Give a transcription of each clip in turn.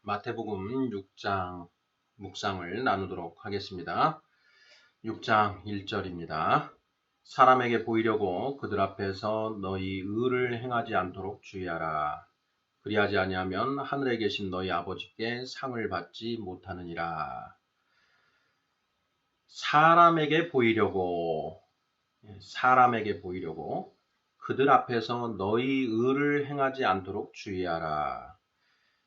마태복음 6장 묵상을 나누도록 하겠습니다. 6장 1절입니다. 사람에게 보이려고 그들 앞에서 너희 의를 행하지 않도록 주의하라. 그리하지 아니하면 하늘에 계신 너희 아버지께 상을 받지 못하느니라. 사람에게 보이려고 그들 앞에서 너희 의를 행하지 않도록 주의하라.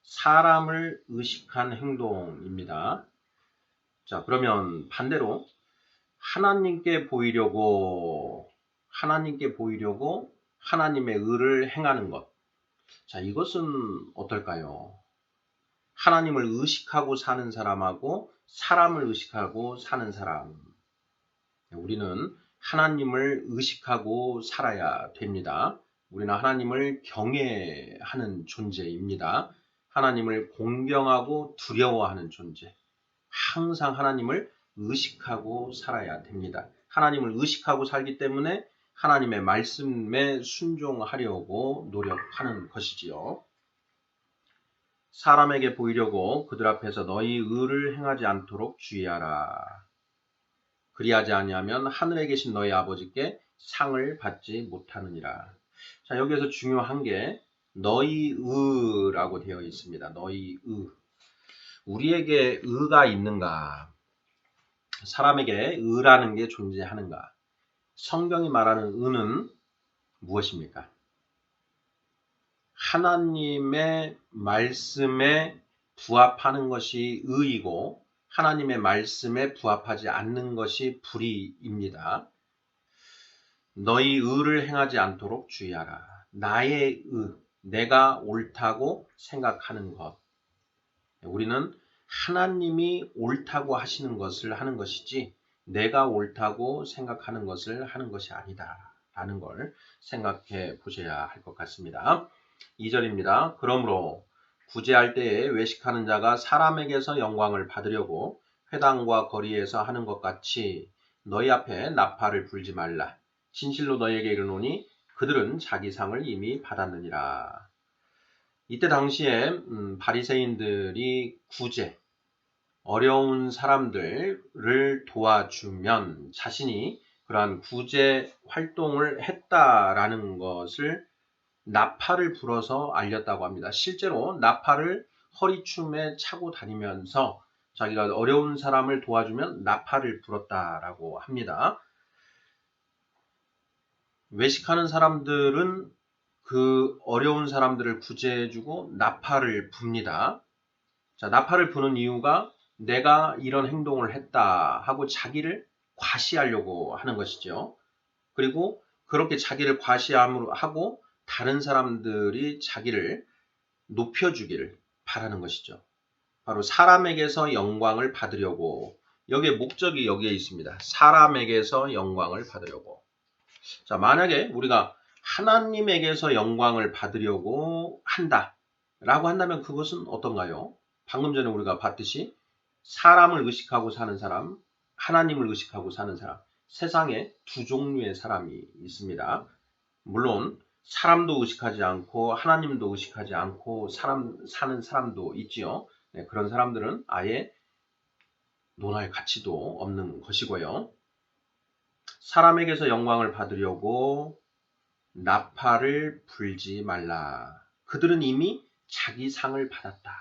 사람을 의식한 행동입니다. 자, 그러면 반대로 하나님께 보이려고 하나님의 의를 행하는 것. 자, 이것은 어떨까요? 하나님을 의식하고 사는 사람하고 사람을 의식하고 사는 사람. 우리는 하나님을 의식하고 살아야 됩니다. 우리는 하나님을 경외하는 존재입니다. 하나님을 공경하고 두려워하는 존재. 항상 하나님을 의식하고 살아야 됩니다. 하나님을 의식하고 살기 때문에 하나님의 말씀에 순종하려고 노력하는 것이지요. 사람에게 보이려고 그들 앞에서 너희 의를 행하지 않도록 주의하라. 그리하지 아니하면 하늘에 계신 너희 아버지께 상을 받지 못하느니라. 자, 여기에서 중요한 게 너희 의라고 되어 있습니다. 너희 의. 우리에게 의가 있는가? 사람에게 의라는 게 존재하는가? 성경이 말하는 의는 무엇입니까? 하나님의 말씀에 부합하는 것이 의이고 하나님의 말씀에 부합하지 않는 것이 불의입니다. 너희 의를 행하지 않도록 주의하라. 나의 의, 내가 옳다고 생각하는 것. 우리는 하나님이 옳다고 하시는 것을 하는 것이지 내가 옳다고 생각하는 것을 하는 것이 아니다 라는 걸 생각해 보셔야 할 것 같습니다. 2절입니다. 그러므로 구제할 때에 외식하는 자가 사람에게서 영광을 받으려고 회당과 거리에서 하는 것 같이 너희 앞에 나팔을 불지 말라. 진실로 너희에게 이르노니 그들은 자기 상을 이미 받았느니라. 이때 당시에 바리새인들이 구제, 어려운 사람들을 도와주면 자신이 그러한 구제 활동을 했다라는 것을 나팔을 불어서 알렸다고 합니다. 실제로 나팔을 허리춤에 차고 다니면서 자기가 어려운 사람을 도와주면 나팔을 불었다라고 합니다. 외식하는 사람들은 그 어려운 사람들을 구제해주고 나팔을 붑니다. 자, 나팔을 부는 이유가 내가 이런 행동을 했다 하고 자기를 과시하려고 하는 것이죠. 그리고 그렇게 자기를 과시하고 다른 사람들이 자기를 높여주기를 바라는 것이죠. 바로 사람에게서 영광을 받으려고. 여기에 목적이 여기에 있습니다. 사람에게서 영광을 받으려고. 자, 만약에 우리가 하나님에게서 영광을 받으려고 한다라고 한다면 그것은 어떤가요? 방금 전에 우리가 봤듯이 사람을 의식하고 사는 사람, 하나님을 의식하고 사는 사람, 세상에 두 종류의 사람이 있습니다. 물론 사람도 의식하지 않고 하나님도 의식하지 않고 사는 사람도 있지요. 네, 그런 사람들은 아예 논할 가치도 없는 것이고요. 사람에게서 영광을 받으려고 나팔을 불지 말라. 그들은 이미 자기 상을 받았다.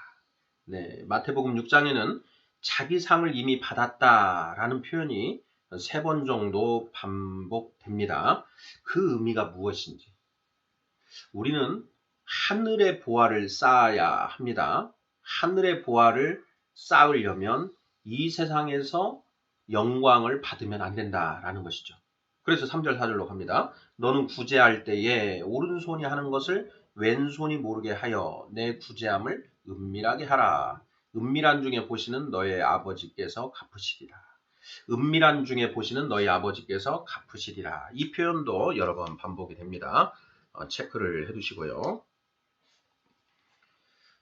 네, 마태복음 6장에는 자기 상을 이미 받았다라는 표현이 3번 정도 반복됩니다. 그 의미가 무엇인지. 우리는 하늘의 보화를 쌓아야 합니다. 하늘의 보화를 쌓으려면 이 세상에서 영광을 받으면 안 된다라는 것이죠. 그래서 3절 4절로 갑니다. 너는 구제할 때에 오른손이 하는 것을 왼손이 모르게 하여 내 구제함을 은밀하게 하라. 은밀한 중에 보시는 너의 아버지께서 갚으시리라. 은밀한 중에 보시는 너희 아버지께서 갚으시리라. 이 표현도 여러 번 반복이 됩니다. 체크를 해두시고요.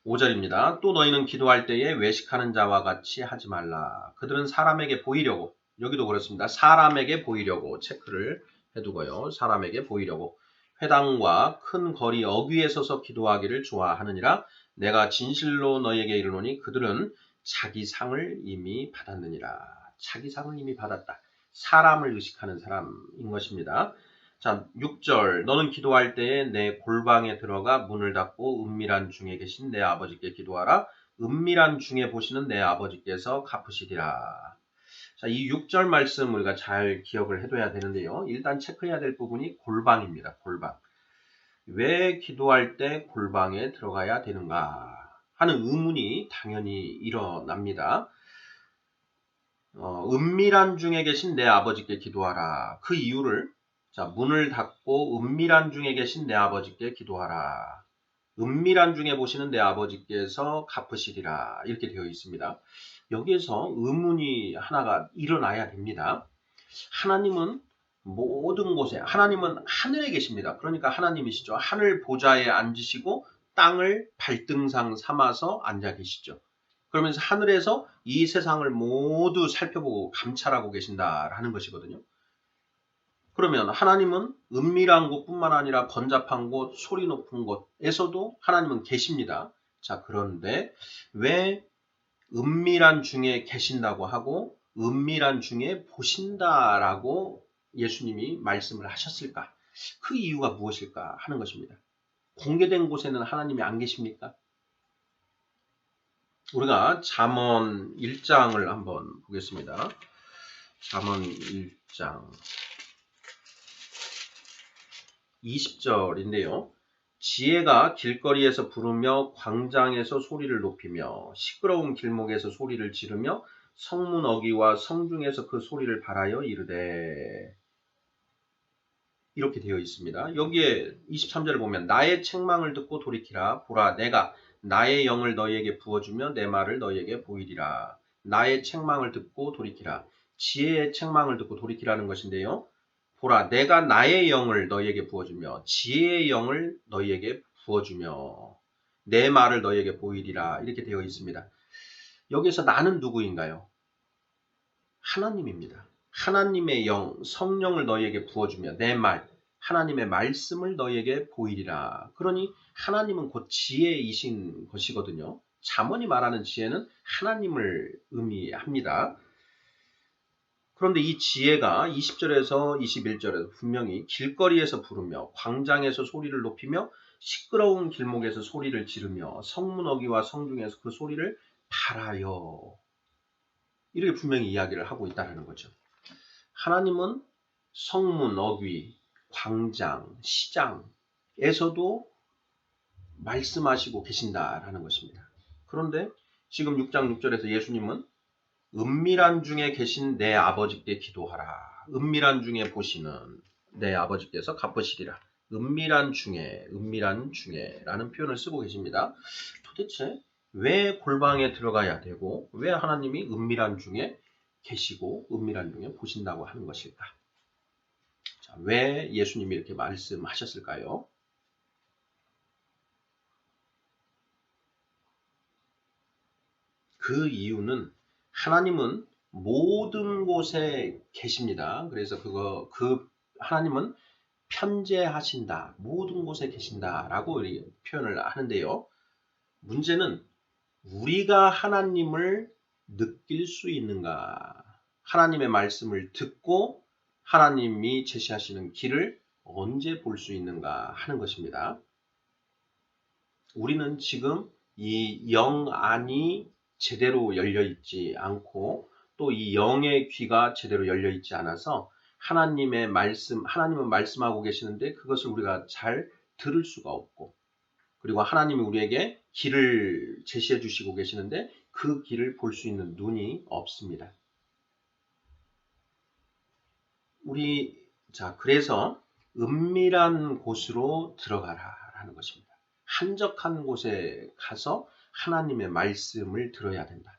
5절입니다. 또 너희는 기도할 때에 외식하는 자와 같이 하지 말라. 그들은 사람에게 보이려고, 여기도 그렇습니다. 사람에게 보이려고 체크를 해두고요. 사람에게 보이려고 회당과 큰 거리 어귀에 서서 기도하기를 좋아하느니라. 내가 진실로 너희에게 이르노니 그들은 자기 상을 이미 받았느니라. 자기 상을 이미 받았다. 사람을 의식하는 사람인 것입니다. 자, 6절. 너는 기도할 때에 내 골방에 들어가 문을 닫고 은밀한 중에 계신 내 아버지께 기도하라. 은밀한 중에 보시는 내 아버지께서 갚으시리라. 자, 이 6절 말씀 우리가 잘 기억을 해둬야 되는데요. 일단 체크해야 될 부분이 골방입니다. 골방. 왜 기도할 때 골방에 들어가야 되는가 하는 의문이 당연히 일어납니다. 은밀한 중에 계신 내 아버지께 기도하라. 그 이유를 자, 문을 닫고 은밀한 중에 계신 내 아버지께 기도하라. 은밀한 중에 보시는 내 아버지께서 갚으시리라. 이렇게 되어 있습니다. 여기에서 의문이 하나가 일어나야 됩니다. 하나님은 모든 곳에, 하나님은 하늘에 계십니다. 그러니까 하나님이시죠. 하늘 보좌에 앉으시고 땅을 발등상 삼아서 앉아 계시죠. 그러면서 하늘에서 이 세상을 모두 살펴보고 감찰하고 계신다라는 것이거든요. 그러면 하나님은 은밀한 곳뿐만 아니라 번잡한 곳, 소리 높은 곳에서도 하나님은 계십니다. 자, 그런데 왜 은밀한 중에 계신다고 하고 은밀한 중에 보신다라고 예수님이 말씀을 하셨을까? 그 이유가 무엇일까 하는 것입니다. 공개된 곳에는 하나님이 안 계십니까? 우리가 잠언 1장을 한번 보겠습니다. 잠언 1장 20절인데요. 지혜가 길거리에서 부르며 광장에서 소리를 높이며 시끄러운 길목에서 소리를 지르며 성문 어귀와 성중에서 그 소리를 발하여 이르되 이렇게 되어 있습니다. 여기에 23절을 보면 나의 책망을 듣고 돌이키라. 보라 내가 나의 영을 너희에게 부어주며 내 말을 너희에게 보이리라. 나의 책망을 듣고 돌이키라. 지혜의 책망을 듣고 돌이키라는 것인데요. 보라 내가 나의 영을 너희에게 부어주며 지혜의 영을 너희에게 부어주며 내 말을 너희에게 보이리라. 이렇게 되어 있습니다. 여기서 나는 누구인가요? 하나님입니다. 하나님의 영, 성령을 너희에게 부어주며 내 말, 하나님의 말씀을 너희에게 보이리라. 그러니 하나님은 곧 지혜이신 것이거든요. 잠언이 말하는 지혜는 하나님을 의미합니다. 그런데 이 지혜가 20절에서 21절에서 분명히 길거리에서 부르며 광장에서 소리를 높이며 시끄러운 길목에서 소리를 지르며 성문 어귀와 성중에서 그 소리를 발하여 이렇게 분명히 이야기를 하고 있다는 거죠. 하나님은 성문, 어귀, 광장, 시장에서도 말씀하시고 계신다라는 것입니다. 그런데 지금 6장 6절에서 예수님은 은밀한 중에 계신 내 아버지께 기도하라. 은밀한 중에 보시는 내 아버지께서 갚으시리라. 은밀한 중에라는 표현을 쓰고 계십니다. 도대체 왜 골방에 들어가야 되고 왜 하나님이 은밀한 중에 계시고 은밀한 중에 보신다고 하는 것일까? 자, 왜 예수님이 이렇게 말씀하셨을까요? 그 이유는 하나님은 모든 곳에 계십니다. 그래서 그 하나님은 편재하신다. 모든 곳에 계신다라고 표현을 하는데요. 문제는 우리가 하나님을 느낄 수 있는가? 하나님의 말씀을 듣고 하나님이 제시하시는 길을 언제 볼 수 있는가 하는 것입니다. 우리는 지금 이 영 안이 제대로 열려 있지 않고 또 이 영의 귀가 제대로 열려 있지 않아서 하나님은 말씀하고 계시는데 그것을 우리가 잘 들을 수가 없고 그리고 하나님이 우리에게 길을 제시해 주시고 계시는데 그 길을 볼 수 있는 눈이 없습니다. 그래서 은밀한 곳으로 들어가라라는 것입니다. 한적한 곳에 가서 하나님의 말씀을 들어야 된다.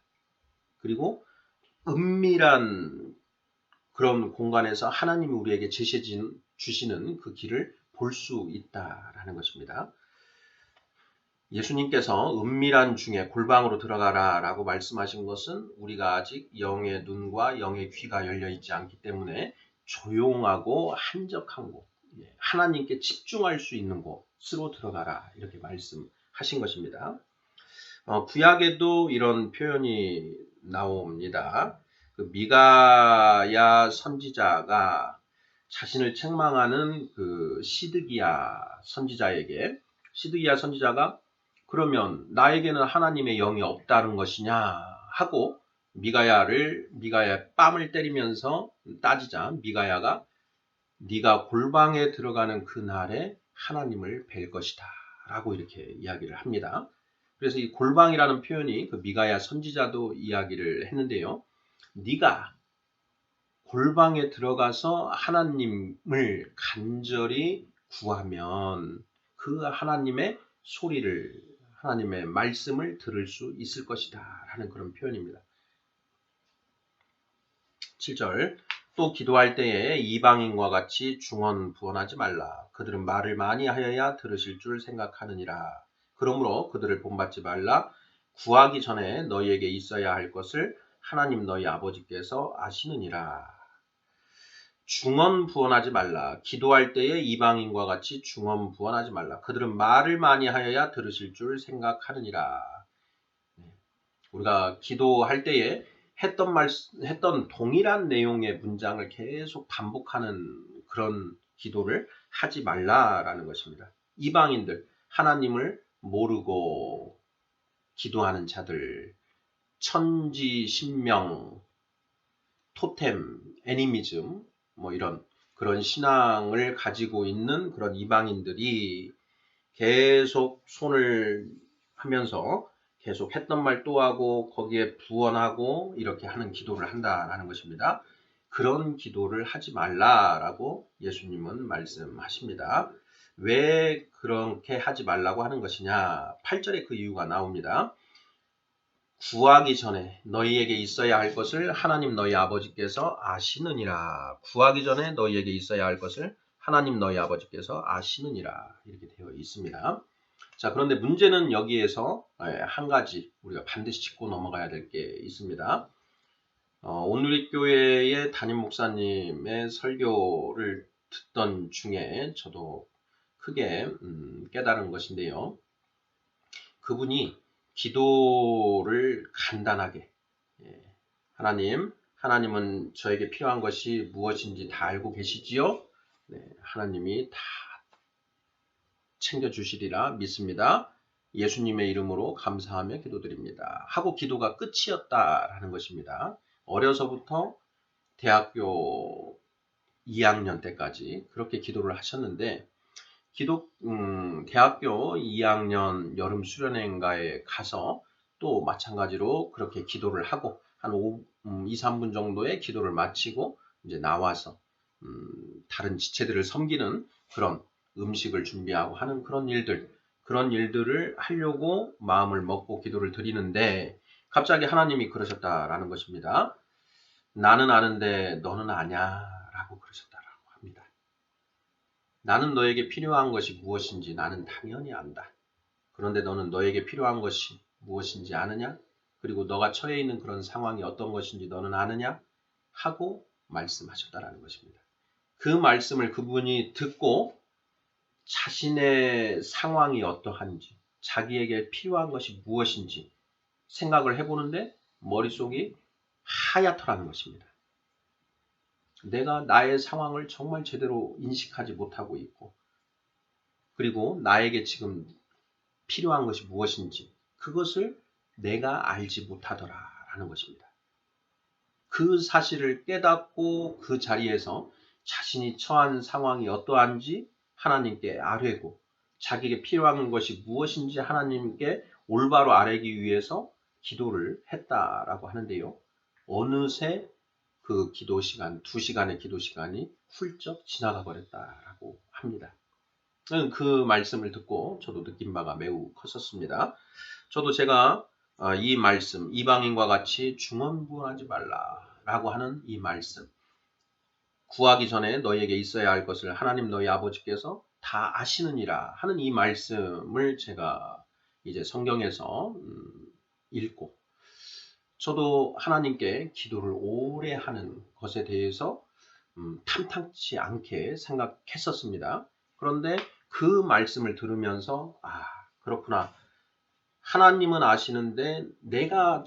그리고 은밀한 그런 공간에서 하나님이 우리에게 제시해 주시는 그 길을 볼 수 있다라는 것입니다. 예수님께서 은밀한 중에 골방으로 들어가라 라고 말씀하신 것은 우리가 아직 영의 눈과 영의 귀가 열려 있지 않기 때문에 조용하고 한적한 곳, 하나님께 집중할 수 있는 곳으로 들어가라 이렇게 말씀하신 것입니다. 구약에도 이런 표현이 나옵니다. 그 미가야 선지자가 자신을 책망하는 그 시드기야 선지자가 그러면 나에게는 하나님의 영이 없다는 것이냐 하고 미가야의 뺨을 때리면서 따지자 미가야가 네가 골방에 들어가는 그날에 하나님을 뵐 것이다 라고 이렇게 이야기를 합니다. 그래서 이 골방이라는 표현이 그 미가야 선지자도 이야기를 했는데요. 네가 골방에 들어가서 하나님을 간절히 구하면 그 하나님의 소리를 하나님의 말씀을 들을 수 있을 것이다 라는 그런 표현입니다. 7절 또 기도할 때에 이방인과 같이 중언부언하지 말라. 그들은 말을 많이 하여야 들으실 줄 생각하느니라. 그러므로 그들을 본받지 말라. 구하기 전에 너희에게 있어야 할 것을 하나님 너희 아버지께서 아시느니라. 중언부언하지 말라. 기도할 때에 이방인과 같이 중언부언하지 말라. 그들은 말을 많이 하여야 들으실 줄 생각하느니라. 우리가 기도할 때에 했던 동일한 내용의 문장을 계속 반복하는 그런 기도를 하지 말라라는 것입니다. 이방인들, 하나님을 모르고 기도하는 자들, 천지, 신명, 토템, 애니미즘, 이런 그런 신앙을 가지고 있는 그런 이방인들이 계속 손을 하면서 계속 했던 말 또 하고 거기에 부언하고 이렇게 하는 기도를 한다라는 것입니다. 그런 기도를 하지 말라라고 예수님은 말씀하십니다. 왜 그렇게 하지 말라고 하는 것이냐? 8절에 그 이유가 나옵니다. 구하기 전에 너희에게 있어야 할 것을 하나님 너희 아버지께서 아시느니라. 구하기 전에 너희에게 있어야 할 것을 하나님 너희 아버지께서 아시느니라. 이렇게 되어 있습니다. 자, 그런데 문제는 여기에서 한 가지 우리가 반드시 짚고 넘어가야 될 게 있습니다. 온누리교회의 담임 목사님의 설교를 듣던 중에 저도 크게 깨달은 것인데요. 그분이 기도를 간단하게 하나님은 저에게 필요한 것이 무엇인지 다 알고 계시지요? 하나님이 다 챙겨주시리라 믿습니다. 예수님의 이름으로 감사하며 기도드립니다. 하고 기도가 끝이었다라는 것입니다. 어려서부터 대학교 2학년 때까지 그렇게 기도를 하셨는데 대학교 2학년 여름 수련회인가에 가서 또 마찬가지로 그렇게 기도를 하고 한 2, 3분 정도의 기도를 마치고 이제 나와서 다른 지체들을 섬기는 그런 음식을 준비하고 하는 그런 일들을 하려고 마음을 먹고 기도를 드리는데 갑자기 하나님이 그러셨다라는 것입니다. 나는 아는데 너는 아냐라고 그러셨다라고 합니다. 나는 너에게 필요한 것이 무엇인지 나는 당연히 안다. 그런데 너는 너에게 필요한 것이 무엇인지 아느냐? 그리고 너가 처해 있는 그런 상황이 어떤 것인지 너는 아느냐? 하고 말씀하셨다라는 것입니다. 그 말씀을 그분이 듣고 자신의 상황이 어떠한지, 자기에게 필요한 것이 무엇인지 생각을 해보는데 머릿속이 하얗더라는 것입니다. 내가 나의 상황을 정말 제대로 인식하지 못하고 있고, 그리고 나에게 지금 필요한 것이 무엇인지 그것을 내가 알지 못하더라라는 것입니다. 그 사실을 깨닫고 그 자리에서 자신이 처한 상황이 어떠한지 하나님께 아뢰고 자기에게 필요한 것이 무엇인지 하나님께 올바로 아뢰기 위해서 기도를 했다라고 하는데요. 어느새 그 기도 시간, 2시간의 기도 시간이 훌쩍 지나가 버렸다라고 합니다. 그 말씀을 듣고 저도 느낀 바가 매우 컸었습니다. 저도 제가 이 말씀, 이방인과 같이 중언부언하지 말라라고 하는 이 말씀, 구하기 전에 너희에게 있어야 할 것을 하나님 너희 아버지께서 다 아시느니라 하는 이 말씀을 제가 이제 성경에서 읽고 저도 하나님께 기도를 오래 하는 것에 대해서 탐탁치 않게 생각했었습니다. 그런데 그 말씀을 들으면서 그렇구나. 하나님은 아시는데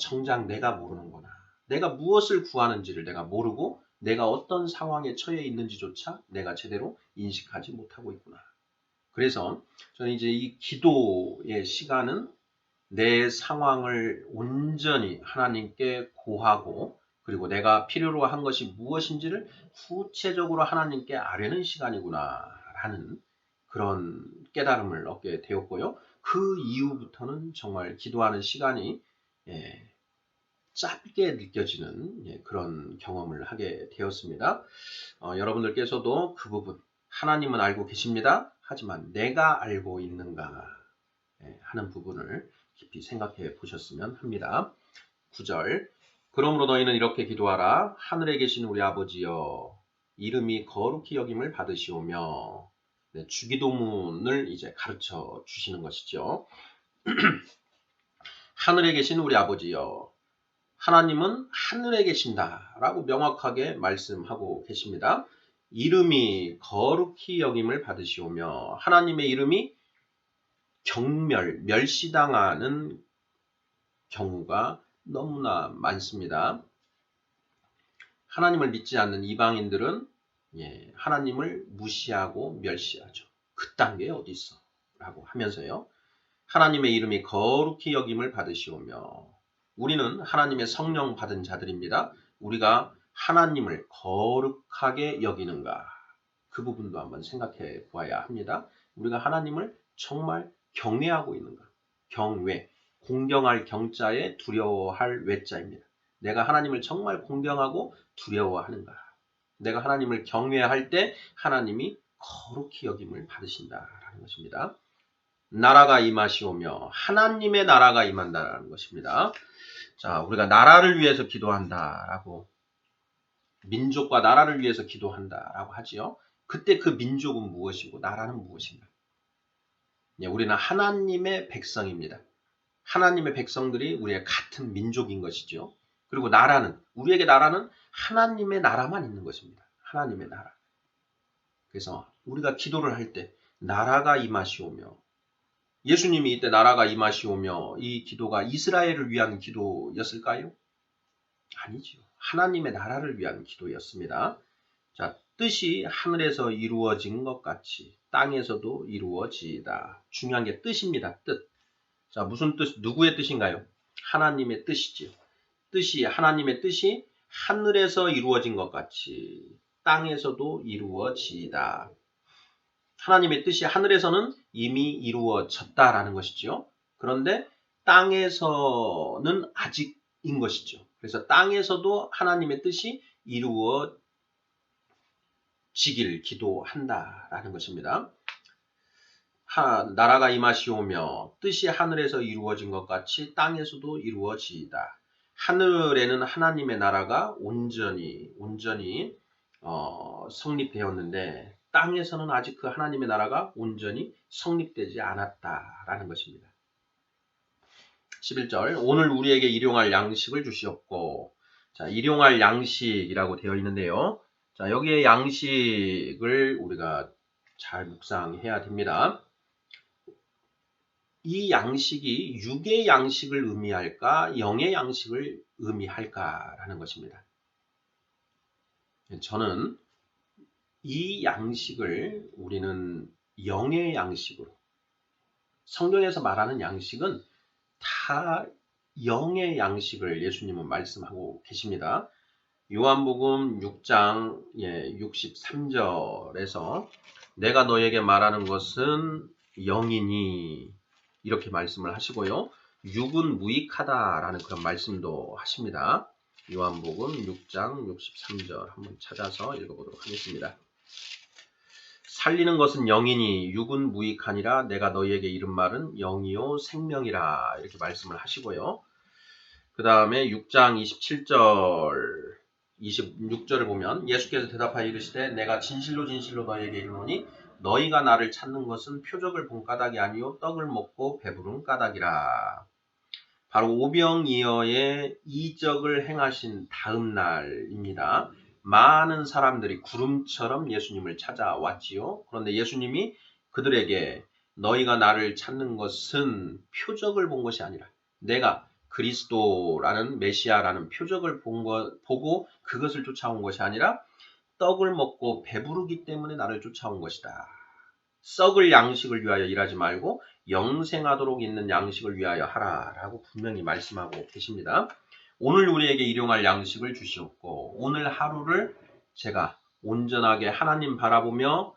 정작 내가 모르는구나. 내가 무엇을 구하는지를 내가 모르고 내가 어떤 상황에 처해 있는지조차 내가 제대로 인식하지 못하고 있구나. 그래서 저는 이제 이 기도의 시간은 내 상황을 온전히 하나님께 고하고 그리고 내가 필요로 한 것이 무엇인지를 구체적으로 하나님께 아뢰는 시간이구나 라는 그런 깨달음을 얻게 되었고요. 그 이후부터는 정말 기도하는 시간이 짧게 느껴지는 그런 경험을 하게 되었습니다. 여러분들께서도 그 부분 하나님은 알고 계십니다. 하지만 내가 알고 있는가 하는 부분을 깊이 생각해 보셨으면 합니다. 9절 그러므로 너희는 이렇게 기도하라. 하늘에 계신 우리 아버지여 이름이 거룩히 여김을 받으시오며 주기도문을 이제 가르쳐 주시는 것이죠. 하늘에 계신 우리 아버지여 하나님은 하늘에 계신다라고 명확하게 말씀하고 계십니다. 이름이 거룩히 여김을 받으시오며 하나님의 이름이 멸시당하는 경우가 너무나 많습니다. 하나님을 믿지 않는 이방인들은 하나님을 무시하고 멸시하죠. 그딴 게 어디 있어? 라고 하면서요. 하나님의 이름이 거룩히 여김을 받으시오며 우리는 하나님의 성령 받은 자들입니다. 우리가 하나님을 거룩하게 여기는가? 그 부분도 한번 생각해 보아야 합니다. 우리가 하나님을 정말 경외하고 있는가? 경외, 공경할 경자에 두려워할 외자입니다. 내가 하나님을 정말 공경하고 두려워하는가? 내가 하나님을 경외할 때 하나님이 거룩히 여김을 받으신다라는 것입니다. 나라가 임하시오며 하나님의 나라가 임한다라는 것입니다. 자, 우리가 나라를 위해서 기도한다라고 민족과 나라를 위해서 기도한다라고 하지요. 그때 그 민족은 무엇이고 나라는 무엇인가? 우리는 하나님의 백성입니다. 하나님의 백성들이 우리의 같은 민족인 것이죠. 그리고 우리에게 나라는 하나님의 나라만 있는 것입니다. 하나님의 나라. 그래서 우리가 기도를 할 때 나라가 임하시오며 예수님이 이때 나라가 임하시오며 이 기도가 이스라엘을 위한 기도였을까요? 아니죠. 하나님의 나라를 위한 기도였습니다. 자, 뜻이 하늘에서 이루어진 것 같이 땅에서도 이루어지이다. 중요한 게 뜻입니다. 뜻. 자, 무슨 뜻? 누구의 뜻인가요? 하나님의 뜻이지요. 하나님의 뜻이 하늘에서 이루어진 것 같이 땅에서도 이루어지이다. 하나님의 뜻이 하늘에서는 이미 이루어졌다라는 것이죠. 그런데 땅에서는 아직인 것이죠. 그래서 땅에서도 하나님의 뜻이 이루어지길 기도한다라는 것입니다. 나라가 임하시오며 뜻이 하늘에서 이루어진 것 같이 땅에서도 이루어지이다. 하늘에는 하나님의 나라가 온전히 성립되었는데 땅에서는 아직 그 하나님의 나라가 온전히 성립되지 않았다라는 것입니다. 11절 오늘 우리에게 일용할 양식을 주시옵고 자, 일용할 양식이라고 되어 있는데요. 자, 여기에 양식을 우리가 잘 묵상해야 됩니다. 이 양식이 육의 양식을 의미할까 영의 양식을 의미할까라는 것입니다. 저는 이 양식을 우리는 영의 양식으로 성경에서 말하는 양식은 다 영의 양식을 예수님은 말씀하고 계십니다. 요한복음 6장 63절에서 내가 너에게 말하는 것은 영이니 이렇게 말씀을 하시고요. 육은 무익하다라는 그런 말씀도 하십니다. 요한복음 6장 63절 한번 찾아서 읽어보도록 하겠습니다. 살리는 것은 영이니 육은 무익하니라 내가 너희에게 이른 말은 영이요 생명이라 이렇게 말씀을 하시고요. 그 다음에 6장 27절 26절을 보면 예수께서 대답하여 이르시되 내가 진실로 너희에게 이르노니 너희가 나를 찾는 것은 표적을 본 까닭이 아니요 떡을 먹고 배부른 까닭이라. 바로 오병이어의 이적을 행하신 다음 날입니다. 많은 사람들이 구름처럼 예수님을 찾아왔지요. 그런데 예수님이 그들에게 너희가 나를 찾는 것은 표적을 본 것이 아니라 내가 그리스도라는 메시아라는 표적을 보고 그것을 쫓아온 것이 아니라 떡을 먹고 배부르기 때문에 나를 쫓아온 것이다. 썩을 양식을 위하여 일하지 말고 영생하도록 있는 양식을 위하여 하라 라고 분명히 말씀하고 계십니다. 오늘 우리에게 일용할 양식을 주시옵고 오늘 하루를 제가 온전하게 하나님 바라보며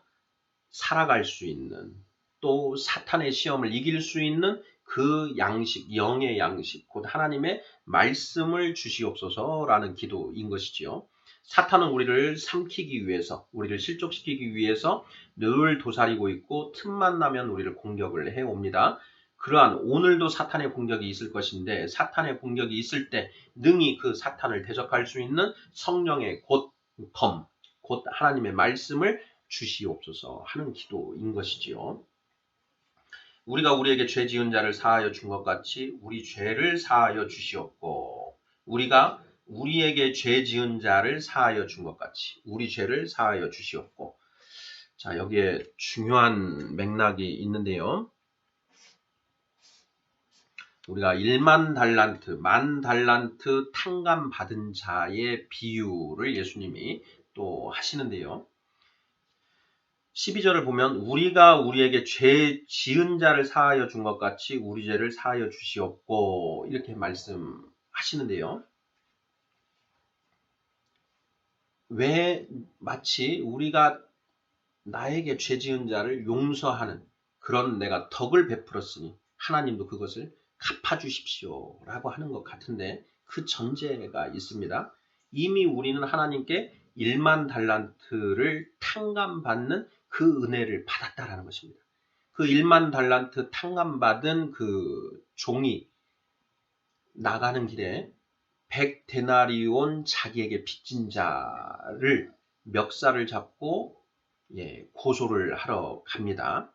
살아갈 수 있는 또 사탄의 시험을 이길 수 있는 그 양식, 영의 양식, 곧 하나님의 말씀을 주시옵소서라는 기도인 것이지요. 사탄은 우리를 삼키기 위해서, 우리를 실족시키기 위해서 늘 도사리고 있고 틈만 나면 우리를 공격을 해옵니다. 그러한 오늘도 사탄의 공격이 있을 것인데 사탄의 공격이 있을 때 능히 그 사탄을 대적할 수 있는 성령의 곧 하나님의 말씀을 주시옵소서 하는 기도인 것이지요. 우리가 우리에게 죄 지은 자를 사하여 준 것 같이 우리 죄를 사하여 주시옵고 우리가 우리에게 죄 지은 자를 사하여 준 것 같이 우리 죄를 사하여 주시옵고 자 여기에 중요한 맥락이 있는데요. 우리가 1만 달란트, 만 달란트 탕감 받은 자의 비유를 예수님이 또 하시는데요. 12절을 보면 우리가 우리에게 죄 지은 자를 사하여 준 것 같이 우리 죄를 사하여 주시옵고 이렇게 말씀하시는데요. 왜 마치 우리가 나에게 죄 지은 자를 용서하는 그런 내가 덕을 베풀었으니 하나님도 그것을 갚아주십시오 라고 하는 것 같은데 그 전제가 있습니다. 이미 우리는 하나님께 1만 달란트를 탕감받는 그 은혜를 받았다라는 것입니다. 그 1만 달란트 탕감받은 그 종이 나가는 길에 100데나리온 자기에게 빚진 자를 멱살을 잡고 고소를 하러 갑니다.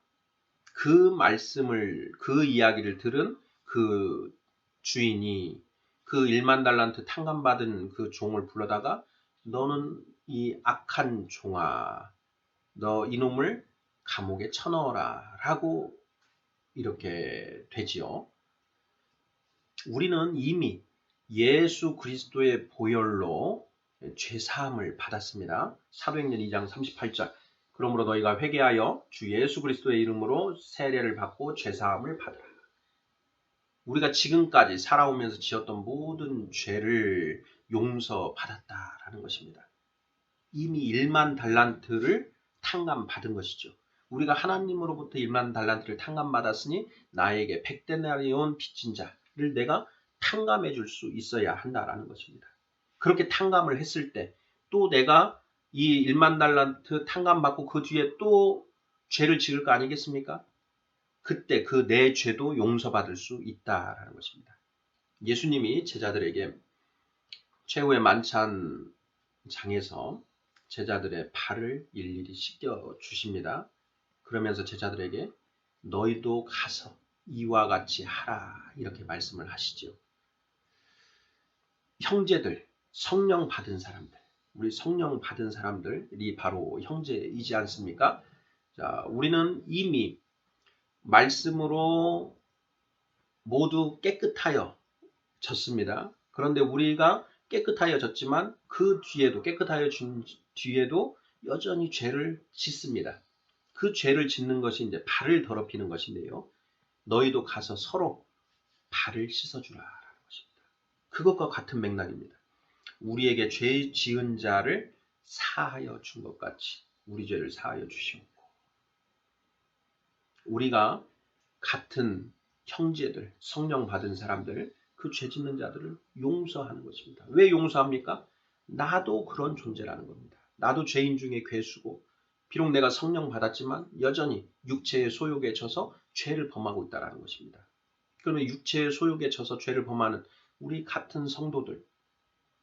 그 말씀을, 그 이야기를 들은 그 주인이 그 1만 달란트 탕감받은 그 종을 불러다가 너는 이 악한 종아, 너 이놈을 감옥에 쳐넣어라 라고 이렇게 되지요. 우리는 이미 예수 그리스도의 보혈로 죄사함을 받았습니다. 사도행전 2장 38절 그러므로 너희가 회개하여 주 예수 그리스도의 이름으로 세례를 받고 죄사함을 받으라. 우리가 지금까지 살아오면서 지었던 모든 죄를 용서받았다라는 것입니다. 이미 1만 달란트를 탕감받은 것이죠. 우리가 하나님으로부터 1만 달란트를 탕감받았으니 나에게 100데나리온 빚진 자를 내가 탕감해 줄 수 있어야 한다라는 것입니다. 그렇게 탕감을 했을 때 또 내가 이 1만 달란트 탕감받고 그 뒤에 또 죄를 지을 거 아니겠습니까? 그때 그 내 죄도 용서받을 수 있다라는 것입니다. 예수님이 제자들에게 최후의 만찬장에서 제자들의 발을 일일이 씻겨 주십니다. 그러면서 제자들에게 너희도 가서 이와 같이 하라 이렇게 말씀을 하시죠. 형제들, 성령 받은 사람들, 우리 성령 받은 사람들이 바로 형제이지 않습니까? 자, 우리는 이미 말씀으로 모두 깨끗하여 졌습니다. 그런데 우리가 깨끗하여 졌지만 그 뒤에도 깨끗하여 진 뒤에도 여전히 죄를 짓습니다. 그 죄를 짓는 것이 이제 발을 더럽히는 것인데요. 너희도 가서 서로 발을 씻어주라라는 것입니다. 그것과 같은 맥락입니다. 우리에게 죄 지은 자를 사하여 준 것 같이 우리 죄를 사하여 주시옵고 우리가 같은 형제들, 성령 받은 사람들, 그 죄 짓는 자들을 용서하는 것입니다. 왜 용서합니까? 나도 그런 존재라는 겁니다. 나도 죄인 중에 괴수고 비록 내가 성령 받았지만 여전히 육체의 소욕에 져서 죄를 범하고 있다는 것입니다. 그러면 육체의 소욕에 져서 죄를 범하는 우리 같은 성도들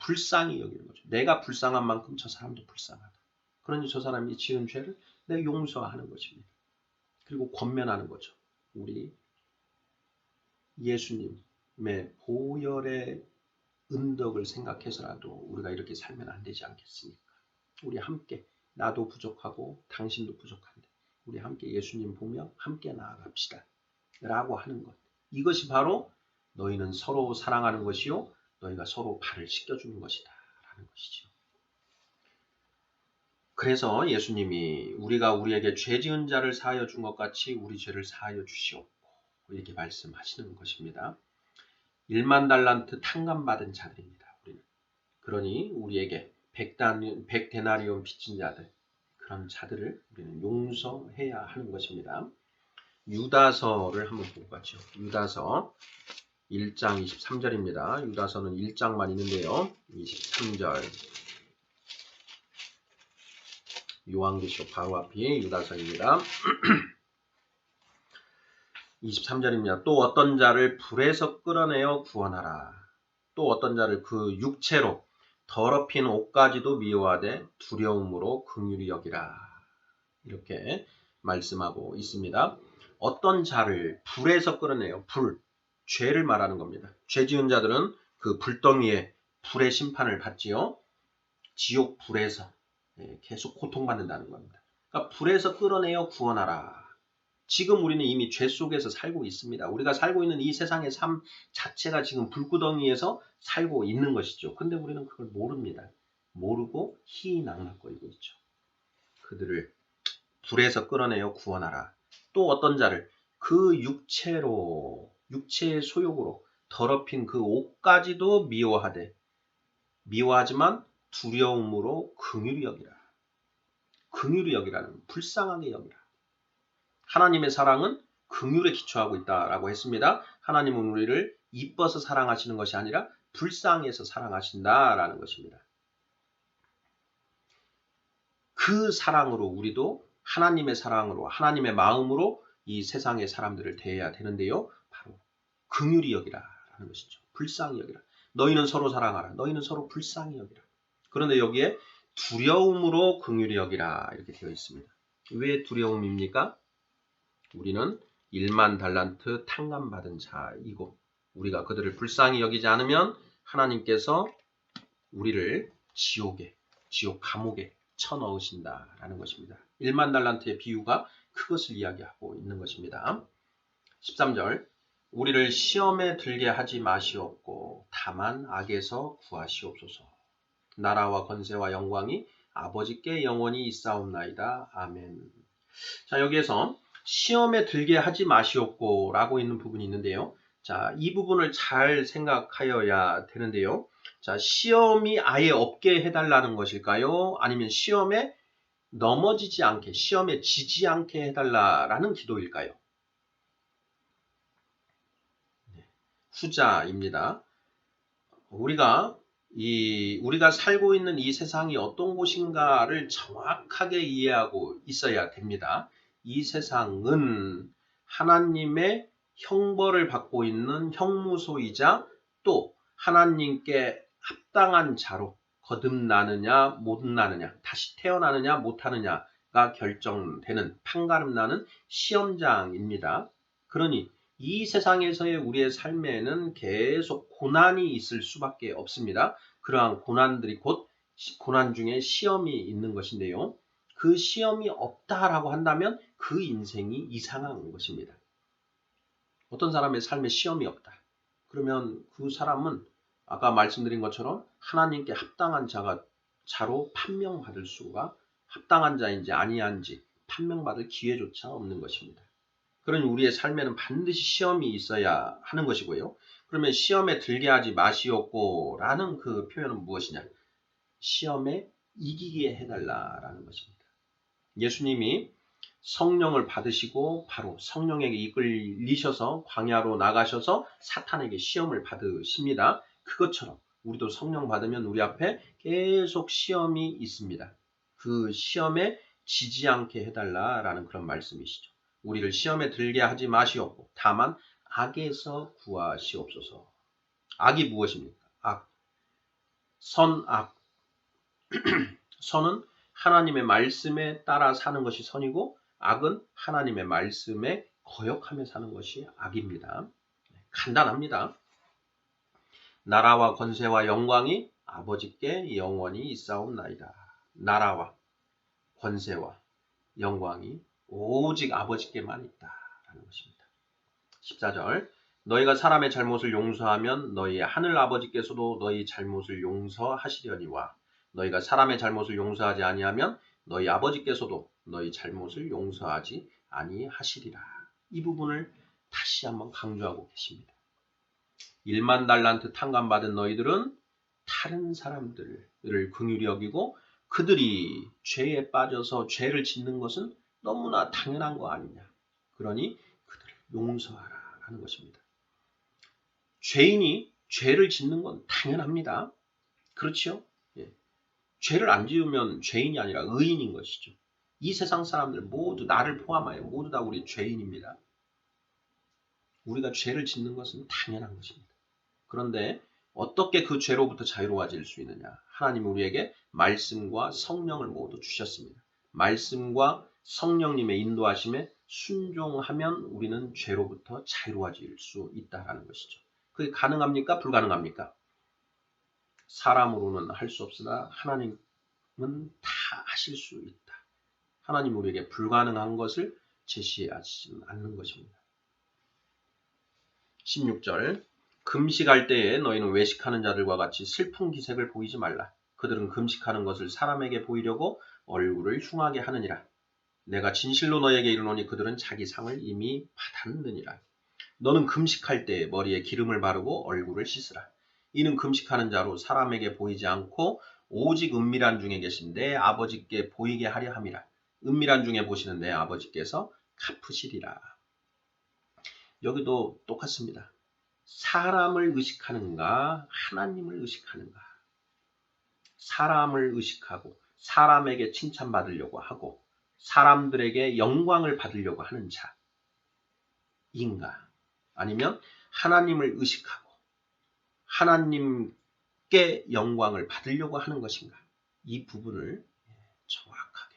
불쌍히 여기는 거죠. 내가 불쌍한 만큼 저 사람도 불쌍하다. 그러니 저 사람이 지은 죄를 내가 용서하는 것입니다. 그리고 권면하는 거죠. 우리 예수님의 보혈의 은덕을 생각해서라도 우리가 이렇게 살면 안 되지 않겠습니까? 우리 함께 나도 부족하고 당신도 부족한데 우리 함께 예수님 보며 함께 나아갑시다. 라고 하는 것. 이것이 바로 너희는 서로 사랑하는 것이요 너희가 서로 발을 씻겨주는 것이다. 라는 것이죠. 그래서 예수님이 우리가 우리에게 죄 지은 자를 사하여 준 것 같이 우리 죄를 사하여 주시옵고 이렇게 말씀하시는 것입니다. 1만 달란트 탕감받은 자들입니다. 우리는. 그러니 우리에게 100데나리온 빚진 자들 그런 자들을 우리는 용서해야 하는 것입니다. 유다서를 한번 보고 가죠. 유다서 1장 23절입니다. 유다서는 1장만 있는데요. 23절 요한계시록 바로 앞이 유다서입니다. 23절입니다. 또 어떤 자를 불에서 끌어내어 구원하라. 또 어떤 자를 그 육체로 더럽힌 옷까지도 미워하되 두려움으로 긍휼히 여기라. 이렇게 말씀하고 있습니다. 어떤 자를 불에서 끌어내요. 불, 죄를 말하는 겁니다. 죄 지은 자들은 그 불덩이에 불의 심판을 받지요. 지옥 불에서 계속 고통받는다는 겁니다. 그러니까 불에서 끌어내어 구원하라. 지금 우리는 이미 죄 속에서 살고 있습니다. 우리가 살고 있는 이 세상의 삶 자체가 지금 불구덩이에서 살고 있는 것이죠. 근데 우리는 그걸 모릅니다. 모르고 희낙낙거리고 있죠. 그들을 불에서 끌어내어 구원하라. 또 어떤 자를 그 육체의 소욕으로 더럽힌 그 옷까지도 미워하지만 두려움으로 긍휼히 여기라. 긍휼히 여기라는 불쌍하게 여기라. 하나님의 사랑은 긍휼에 기초하고 있다라고 했습니다. 하나님은 우리를 이뻐서 사랑하시는 것이 아니라 불쌍해서 사랑하신다라는 것입니다. 그 사랑으로 우리도 하나님의 사랑으로 하나님의 마음으로 이 세상의 사람들을 대해야 되는데요. 바로 긍휼히 여기라라는 것이죠. 불쌍히 여기라. 너희는 서로 사랑하라. 너희는 서로 불쌍히 여기라. 그런데 여기에 두려움으로 긍휼히 여기라 이렇게 되어 있습니다. 왜 두려움입니까? 우리는 1만 달란트 탕감받은 자이고 우리가 그들을 불쌍히 여기지 않으면 하나님께서 우리를 지옥 감옥에 쳐넣으신다라는 것입니다. 1만 달란트의 비유가 그것을 이야기하고 있는 것입니다. 13절 우리를 시험에 들게 하지 마시옵고 다만 악에서 구하시옵소서. 나라와 권세와 영광이 아버지께 영원히 있사옵나이다. 아멘. 자, 여기에서 시험에 들게 하지 마시옵고 라고 있는 부분이 있는데요. 자, 이 부분을 잘 생각하여야 되는데요. 자, 시험이 아예 없게 해달라는 것일까요? 아니면 시험에 넘어지지 않게, 시험에 지지 않게 해달라는 기도일까요? 후자입니다. 우리가 살고 있는 이 세상이 어떤 곳인가를 정확하게 이해하고 있어야 됩니다. 이 세상은 하나님의 형벌을 받고 있는 형무소이자 또 하나님께 합당한 자로 거듭나느냐 못 나느냐 다시 태어나느냐 못하느냐가 결정되는 판가름나는 시험장입니다. 그러니 이 세상에서의 우리의 삶에는 계속 고난이 있을 수밖에 없습니다. 그러한 고난들이 곧 고난 중에 시험이 있는 것인데요. 그 시험이 없다라고 한다면 그 인생이 이상한 것입니다. 어떤 사람의 삶에 시험이 없다. 그러면 그 사람은 아까 말씀드린 것처럼 하나님께 합당한 자로 판명받을 수가 합당한 자인지 아니한지 판명받을 기회조차 없는 것입니다. 그러니 우리의 삶에는 반드시 시험이 있어야 하는 것이고요. 그러면 시험에 들게 하지 마시옵고 라는 그 표현은 무엇이냐? 시험에 이기게 해달라라는 것입니다. 예수님이 성령을 받으시고 바로 성령에게 이끌리셔서 광야로 나가셔서 사탄에게 시험을 받으십니다. 그것처럼 우리도 성령 받으면 우리 앞에 계속 시험이 있습니다. 그 시험에 지지 않게 해달라라는 그런 말씀이시죠. 우리를 시험에 들게 하지 마시옵고 다만 악에서 구하시옵소서. 악이 무엇입니까? 악. 선악. 선은 하나님의 말씀에 따라 사는 것이 선이고 악은 하나님의 말씀에 거역하며 사는 것이 악입니다. 간단합니다. 나라와 권세와 영광이 아버지께 영원히 있사옵나이다. 나라와 권세와 영광이 오직 아버지께만 있다라는 것입니다. 14절 너희가 사람의 잘못을 용서하면 너희 하늘 아버지께서도 너희 잘못을 용서하시려니와 너희가 사람의 잘못을 용서하지 아니하면 너희 아버지께서도 너희 잘못을 용서하지 아니하시리라. 이 부분을 다시 한번 강조하고 계십니다. 1만 달란트 탕감받은 너희들은 다른 사람들을 긍휼히 여기고 그들이 죄에 빠져서 죄를 짓는 것은 너무나 당연한 거 아니냐. 그러니 그들을 용서하라 하는 것입니다. 죄인이 죄를 짓는 건 당연합니다. 그렇죠? 예. 죄를 안 지으면 죄인이 아니라 의인인 것이죠. 이 세상 사람들 모두 나를 포함하여 모두 다 우리 죄인입니다. 우리가 죄를 짓는 것은 당연한 것입니다. 그런데 어떻게 그 죄로부터 자유로워질 수 있느냐? 하나님 우리에게 말씀과 성령을 모두 주셨습니다. 말씀과 성령님의 인도하심에 순종하면 우리는 죄로부터 자유로워질 수 있다는 것이죠. 그게 가능합니까? 불가능합니까? 사람으로는 할 수 없으나 하나님은 다 하실 수 있다. 하나님 우리에게 불가능한 것을 제시하지 않는 것입니다. 16절 금식할 때에 너희는 외식하는 자들과 같이 슬픈 기색을 보이지 말라. 그들은 금식하는 것을 사람에게 보이려고 얼굴을 흉하게 하느니라. 내가 진실로 너희에게 이르노니 그들은 자기 상을 이미 받았느니라. 너는 금식할 때에 머리에 기름을 바르고 얼굴을 씻으라. 이는 금식하는 자로 사람에게 보이지 않고 오직 은밀한 중에 계신 내 아버지께 보이게 하려 함이라. 은밀한 중에 보시는 내 아버지께서 갚으시리라. 여기도 똑같습니다. 사람을 의식하는가 하나님을 의식하는가. 사람을 의식하고 사람에게 칭찬받으려고 하고 사람들에게 영광을 받으려고 하는 자인가 아니면 하나님을 의식하고 하나님께 영광을 받으려고 하는 것인가. 이 부분을 정확하게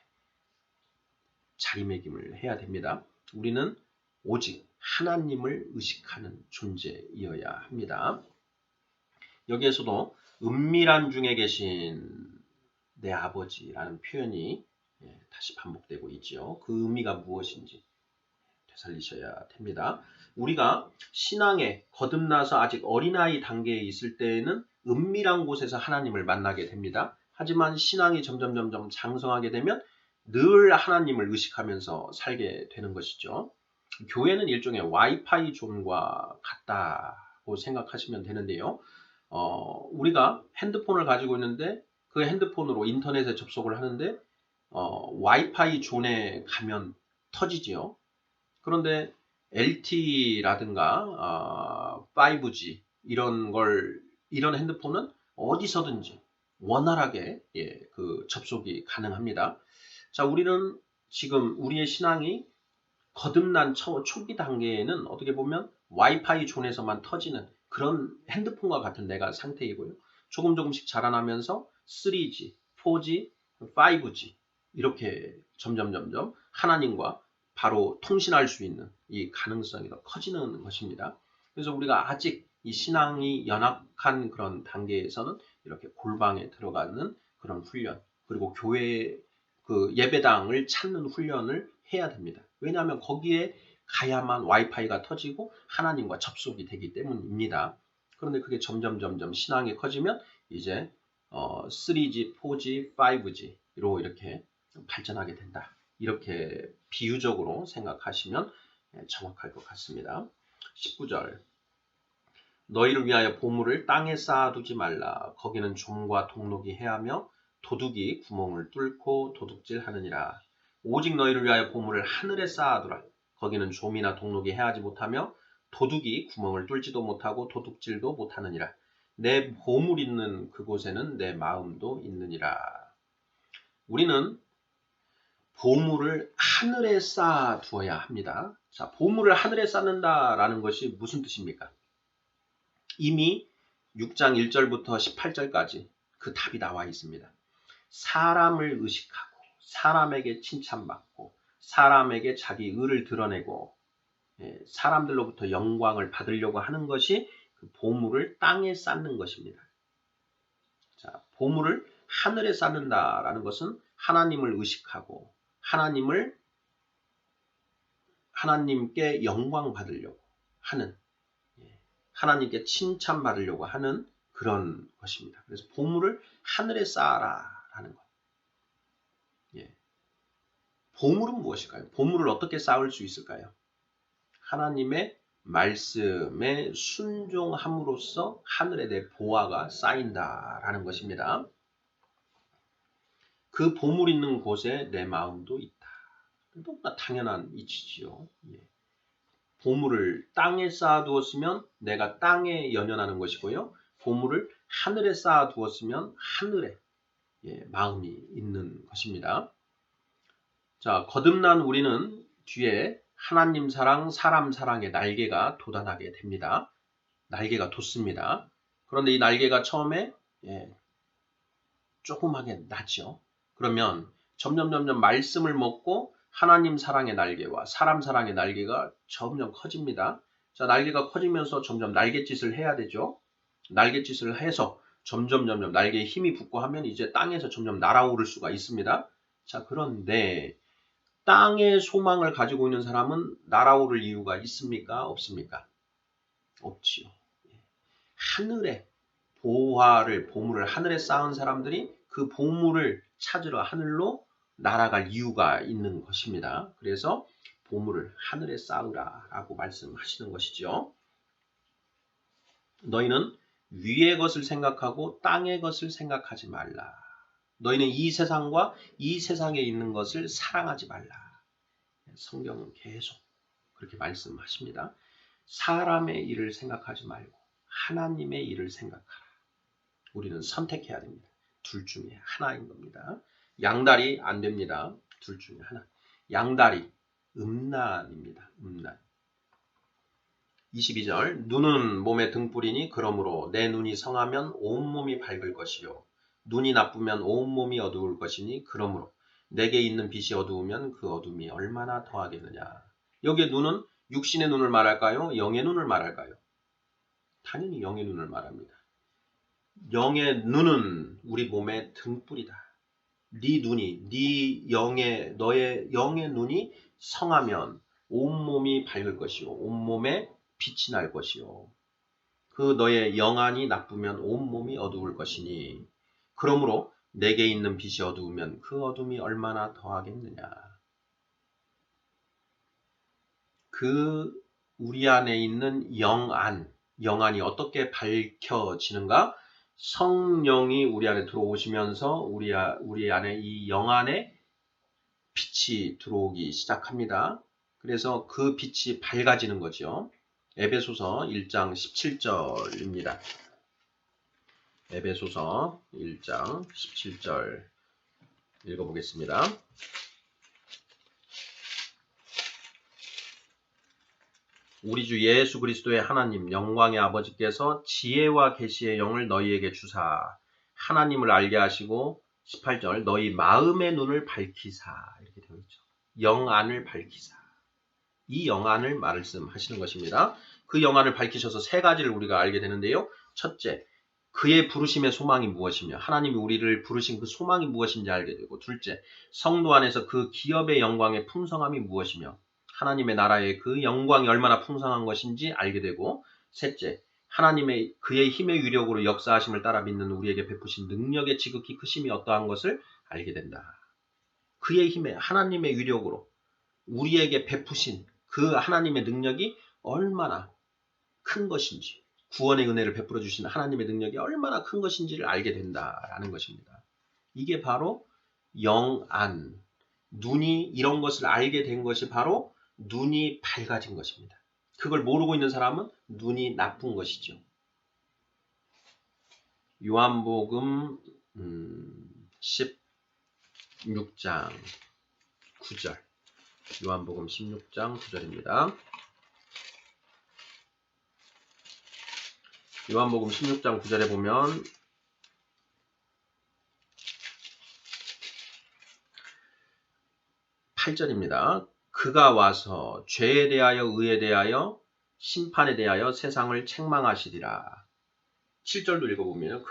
자리매김을 해야 됩니다. 우리는 오직 하나님을 의식하는 존재이어야 합니다. 여기에서도 은밀한 중에 계신 내 아버지라는 표현이 다시 반복되고 있죠. 그 의미가 무엇인지 되살리셔야 됩니다. 우리가 신앙에 거듭나서 아직 어린아이 단계에 있을 때에는 은밀한 곳에서 하나님을 만나게 됩니다. 하지만 신앙이 점점 장성하게 되면 늘 하나님을 의식하면서 살게 되는 것이죠. 교회는 일종의 와이파이 존과 같다고 생각하시면 되는데요. 우리가 핸드폰을 가지고 있는데 그 핸드폰으로 인터넷에 접속을 하는데 와이파이 존에 가면 터지지요. 그런데 LTE라든가 5G 이런 핸드폰은 어디서든지 원활하게 그 접속이 가능합니다. 자, 우리는 지금 우리의 신앙이 거듭난 초기 단계에는 어떻게 보면 와이파이 존에서만 터지는 그런 핸드폰과 같은 내가 상태이고요. 조금씩 자라나면서 3G, 4G, 5G 이렇게 점점 하나님과 바로 통신할 수 있는 이 가능성이 더 커지는 것입니다. 그래서 우리가 아직 이 신앙이 연약한 그런 단계에서는 이렇게 골방에 들어가는 그런 훈련, 그리고 교회 그 예배당을 찾는 훈련을 해야 됩니다. 왜냐하면 거기에 가야만 와이파이가 터지고 하나님과 접속이 되기 때문입니다. 그런데 그게 점점 신앙이 커지면 이제 3G, 4G, 5G로 이렇게 발전하게 된다. 이렇게 비유적으로 생각하시면 정확할 것 같습니다. 19절 너희를 위하여 보물을 땅에 쌓아두지 말라. 거기는 좀과 동록이 해하며 도둑이 구멍을 뚫고 도둑질하느니라. 오직 너희를 위하여 보물을 하늘에 쌓아두라. 거기는 좀이나 동록이 해하지 못하며 도둑이 구멍을 뚫지도 못하고 도둑질도 못하느니라. 내 보물 있는 그곳에는 내 마음도 있느니라. 우리는 보물을 하늘에 쌓아두어야 합니다. 자, 보물을 하늘에 쌓는다라는 것이 무슨 뜻입니까? 이미 6장 1절부터 18절까지 그 답이 나와 있습니다. 사람을 의식하고 사람에게 칭찬받고 사람에게 자기 의를 드러내고 사람들로부터 영광을 받으려고 하는 것이 그 보물을 땅에 쌓는 것입니다. 자, 보물을 하늘에 쌓는다라는 것은 하나님을 의식하고 하나님을 하나님께 영광 받으려고 하는, 하나님께 칭찬 받으려고 하는 그런 것입니다. 그래서 보물을 하늘에 쌓아라 라는 것. 보물은 무엇일까요? 보물을 어떻게 쌓을 수 있을까요? 하나님의 말씀에 순종함으로써 하늘에 내 보화가 쌓인다라는 것입니다. 그 보물 있는 곳에 내 마음도 있다. 너무나 당연한 이치지요. 보물을 땅에 쌓아두었으면 내가 땅에 연연하는 것이고요. 보물을 하늘에 쌓아두었으면 하늘에 마음이 있는 것입니다. 자, 거듭난 우리는 뒤에 하나님 사랑, 사람 사랑의 날개가 돋아나게 됩니다. 날개가 돋습니다. 그런데 이 날개가 처음에 조그맣게 나죠. 그러면 점점 말씀을 먹고 하나님 사랑의 날개와 사람 사랑의 날개가 점점 커집니다. 자, 날개가 커지면서 점점 날갯짓을 해야 되죠. 날갯짓을 해서 점점 날개에 힘이 붙고 하면 이제 땅에서 점점 날아오를 수가 있습니다. 자, 그런데 땅의 소망을 가지고 있는 사람은 날아오를 이유가 있습니까? 없습니까? 없지요. 하늘에 보물을 하늘에 쌓은 사람들이 그 보물을 찾으러 하늘로 날아갈 이유가 있는 것입니다. 그래서 보물을 하늘에 쌓으라 라고 말씀하시는 것이죠. 너희는 위의 것을 생각하고 땅의 것을 생각하지 말라. 너희는 이 세상과 이 세상에 있는 것을 사랑하지 말라. 성경은 계속 그렇게 말씀하십니다. 사람의 일을 생각하지 말고 하나님의 일을 생각하라. 우리는 선택해야 됩니다. 둘 중에 하나인 겁니다. 양다리 안 됩니다. 둘 중에 하나. 양다리, 음란입니다. 음란. 22절 눈은 몸의 등불이니 그러므로 내 눈이 성하면 온몸이 밝을 것이요 눈이 나쁘면 온몸이 어두울 것이니 그러므로 내게 있는 빛이 어두우면 그 어둠이 얼마나 더하겠느냐. 여기에 눈은 육신의 눈을 말할까요? 영의 눈을 말할까요? 당연히 영의 눈을 말합니다. 영의 눈은 우리 몸의 등불이다. 네 눈이, 너의 영의 눈이 성하면 온몸이 밝을 것이요 온몸에 빛이 날 것이요 그 너의 영안이 나쁘면 온몸이 어두울 것이니 그러므로 내게 있는 빛이 어두우면 그 어둠이 얼마나 더하겠느냐. 그 우리 안에 있는 영안이 어떻게 밝혀지는가? 성령이 우리 안에 들어오시면서 우리 안에 이 영안에 빛이 들어오기 시작합니다. 그래서 그 빛이 밝아지는 거죠. 에베소서 1장 17절입니다. 에베소서 1장 17절 읽어보겠습니다. 우리 주 예수 그리스도의 하나님 영광의 아버지께서 지혜와 계시의 영을 너희에게 주사 하나님을 알게 하시고 18절 너희 마음의 눈을 밝히사 이렇게 되어 있죠. 영안을 밝히사. 이 영안을 말씀하시는 것입니다. 그 영안을 밝히셔서 세 가지를 우리가 알게 되는데요. 첫째, 그의 부르심의 소망이 무엇이며 하나님이 우리를 부르신 그 소망이 무엇인지 알게 되고 둘째, 성도 안에서 그 기업의 영광의 풍성함이 무엇이며 하나님의 나라의 그 영광이 얼마나 풍성한 것인지 알게 되고 셋째, 하나님의 그의 힘의 위력으로 역사하심을 따라 믿는 우리에게 베푸신 능력의 지극히 크심이 어떠한 것을 알게 된다. 그의 힘에 하나님의 위력으로 우리에게 베푸신 그 하나님의 능력이 얼마나 큰 것인지 구원의 은혜를 베풀어 주신 하나님의 능력이 얼마나 큰 것인지를 알게 된다라는 것입니다. 이게 바로 영안, 눈이 이런 것을 알게 된 것이 바로 눈이 밝아진 것입니다. 그걸 모르고 있는 사람은 눈이 나쁜 것이죠. 요한복음 16장 9절 요한복음 16장 9절입니다. 요한복음 16장 9절에 보면 (8절입니다) 그가 와서 죄에 대하여 의에 대하여 심판에 대하여 세상을 책망하시리라. 7절도 읽어보면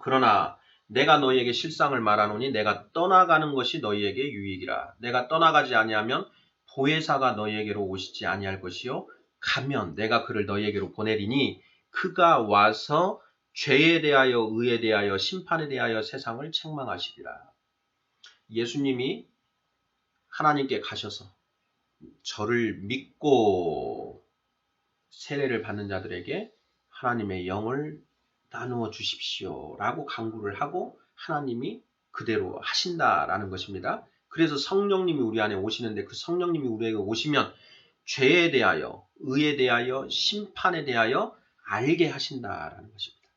그러나 내가 너희에게 실상을 말하노니 내가 떠나가는 것이 너희에게 유익이라. 내가 떠나가지 아니하면 보혜사가 너희에게로 오시지 아니할 것이요 가면 내가 그를 너희에게로 보내리니 그가 와서 죄에 대하여 의에 대하여 심판에 대하여 세상을 책망하시리라. 예수님이 하나님께 가셔서 저를 믿고 세례를 받는 자들에게 하나님의 영을 나누어 주십시오 라고 간구를 하고 하나님이 그대로 하신다라는 것입니다. 그래서 성령님이 우리 안에 오시는데 그 성령님이 우리에게 오시면 죄에 대하여 의에 대하여 심판에 대하여 알게 하신다라는 것입니다.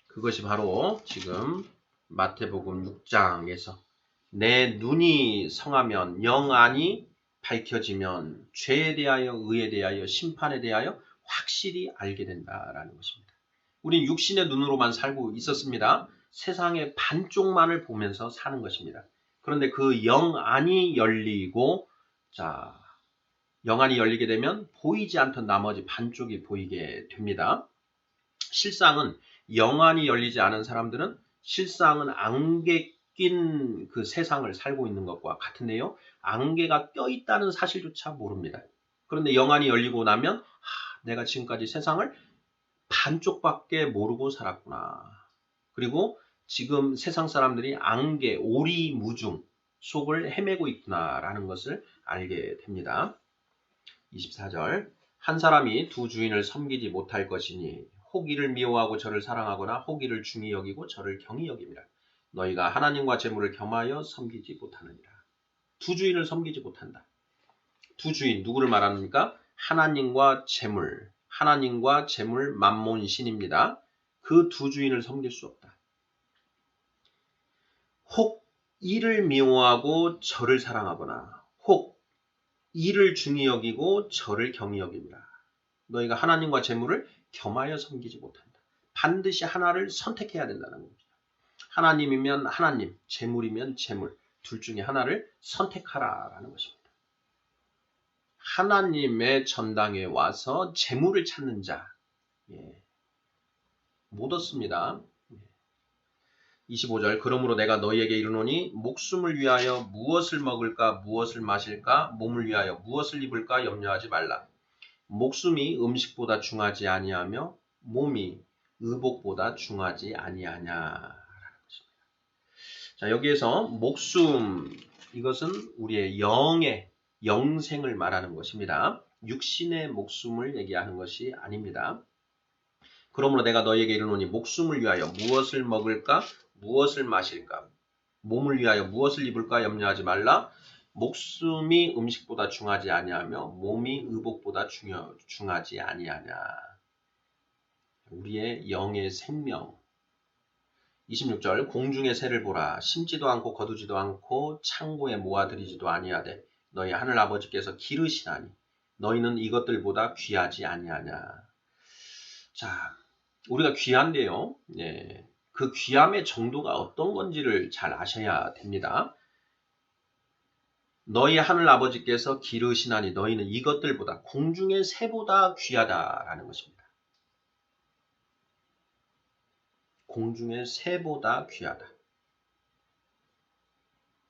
그것이 바로 지금 마태복음 6장에서 내 눈이 성하면 영안이 밝혀지면 죄에 대하여 의에 대하여 심판에 대하여 확실히 알게 된다라는 것입니다. 우린 육신의 눈으로만 살고 있었습니다. 세상의 반쪽만을 보면서 사는 것입니다. 그런데 그 영안이 열리고 영안이 열리게 되면 보이지 않던 나머지 반쪽이 보이게 됩니다. 실상은 영안이 열리지 않은 사람들은 실상은 안개 낀 그 세상을 살고 있는 것과 같은데요. 안개가 껴있다는 사실조차 모릅니다. 그런데 영안이 열리고 나면 내가 지금까지 세상을 반쪽밖에 모르고 살았구나. 그리고 지금 세상 사람들이 안개, 오리무중 속을 헤매고 있구나라는 것을 알게 됩니다. 24절 한 사람이 두 주인을 섬기지 못할 것이니 혹 이를 미워하고 저를 사랑하거나 혹 이를 중히 여기고 저를 경히 여김이라. 너희가 하나님과 재물을 겸하여 섬기지 못하느니라. 두 주인을 섬기지 못한다. 두 주인 누구를 말합니까? 하나님과 재물, 하나님과 재물 만몬신입니다. 그 두 주인을 섬길 수 없다. 혹 이를 미워하고 저를 사랑하거나 혹 이를 중히 여기고 저를 경히 여깁니다. 너희가 하나님과 재물을 겸하여 섬기지 못한다. 반드시 하나를 선택해야 된다는 겁니다. 하나님이면 하나님, 재물이면 재물, 둘 중에 하나를 선택하라라는 것입니다. 하나님의 전당에 와서 재물을 찾는 자, 못 얻습니다. 25절 그러므로 내가 너희에게 이르노니 목숨을 위하여 무엇을 먹을까 무엇을 마실까 몸을 위하여 무엇을 입을까 염려하지 말라. 목숨이 음식보다 중하지 아니하며 몸이 의복보다 중하지 아니하냐. 자, 여기에서 목숨, 이것은 우리의 영의 영생을 말하는 것입니다. 육신의 목숨을 얘기하는 것이 아닙니다. 그러므로 내가 너희에게 이르노니 목숨을 위하여 무엇을 먹을까, 무엇을 마실까, 몸을 위하여 무엇을 입을까 염려하지 말라. 목숨이 음식보다 중하지 아니하며 몸이 의복보다 중하지 아니하냐. 우리의 영의 생명. 26절 공중의 새를 보라. 심지도 않고 거두지도 않고 창고에 모아들이지도 아니하되 너희 하늘 아버지께서 기르시나니 너희는 이것들보다 귀하지 아니하냐. 자, 우리가 귀한데요. 그 귀함의 정도가 어떤 건지를 잘 아셔야 됩니다. 너희 하늘 아버지께서 기르시나니 너희는 이것들보다 공중의 새보다 귀하다라는 것입니다. 공중의 새보다 귀하다.